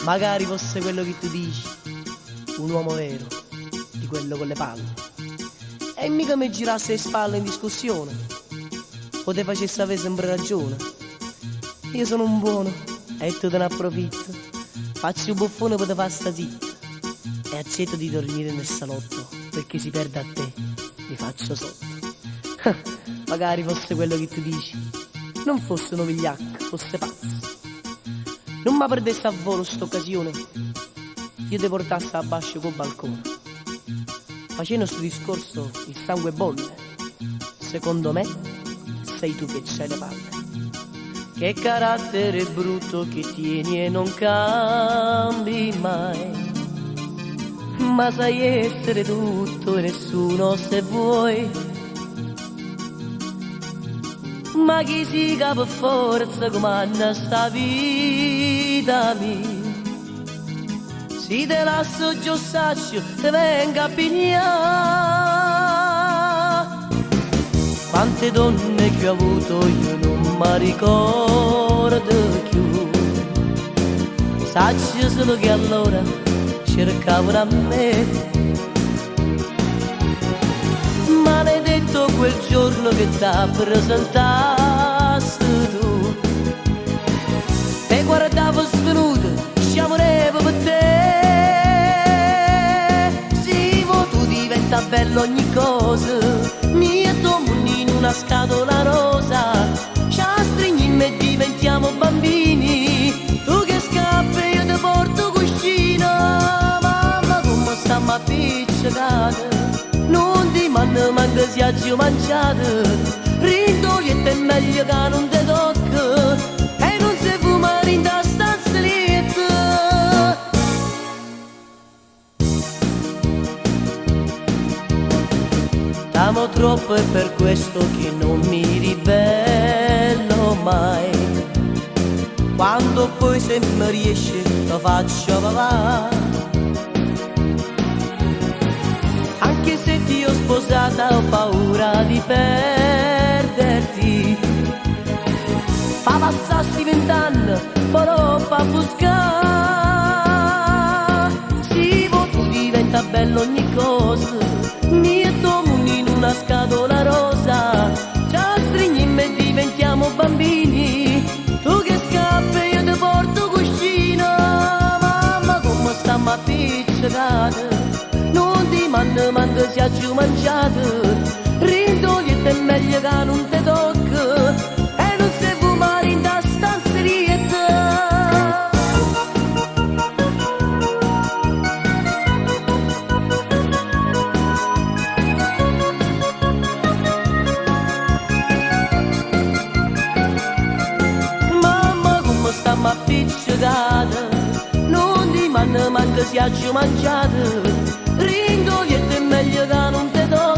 Magari fosse quello che tu dici, un uomo vero, di quello con le palle. E mica mi girasse le spalle in discussione, o te facesse avere sempre ragione. Io sono un buono e tu te ne approfitto, faccio un buffone per te far sta zitta e accetto di dormire nel salotto, perché si perde a te, mi faccio sotto. Magari fosse quello che tu dici, non fosse un vigliacco, fosse pazzo. Non mi perdesse a volo st'occasione, io ti portassi a bascio col balcone. Facendo sto discorso il sangue bolle, secondo me sei tu che c'hai le palle. Che carattere brutto che tieni e non cambi mai, ma sai essere tutto e nessuno se vuoi. Ma chi si capa forza comanda sta vita mia, si te lascio giussaccio te venga a pigliare. Quante donne che ho avuto io non mi ricordo più, saccio solo che allora cercavano a me. Maledetto quel giorno che t'ha presentato tu, te guardavo svenuto, sciamorevo per te. Sì, mo tu diventa bello ogni cosa, mio tomo in una scatola rosa, ci stringiamo e diventiamo bambini. Tu che scappi io ti porto cuscina, mamma come stiamo appiccicate, non ti mando manco si aggi mangiato, rindogliette è meglio che non ti tocca e non si fuma in da stanza lieta. T'amo troppo e per questo che non mi ribello mai, quando poi se mi riesce lo faccio papà. Anche se ti ho sposata ho paura di perderti, fa passarsi 20 anni, però fa buscare. Sì, mo tu diventa bello ogni cosa, mio tomo in una scatola rosa, ci stringiamo e diventiamo bambini. Tu che scappi io ti porto cuscina, mamma come stiamo appiccicate, non ti mando manco si aggi mangiato, rindogliette è meglio che non ti tocca e non si fumare in da stanzerietta. Mamma come stiamo appiccicate, non ti mando manco si aggi mangiato, rindogliette è meglio che non ti tocca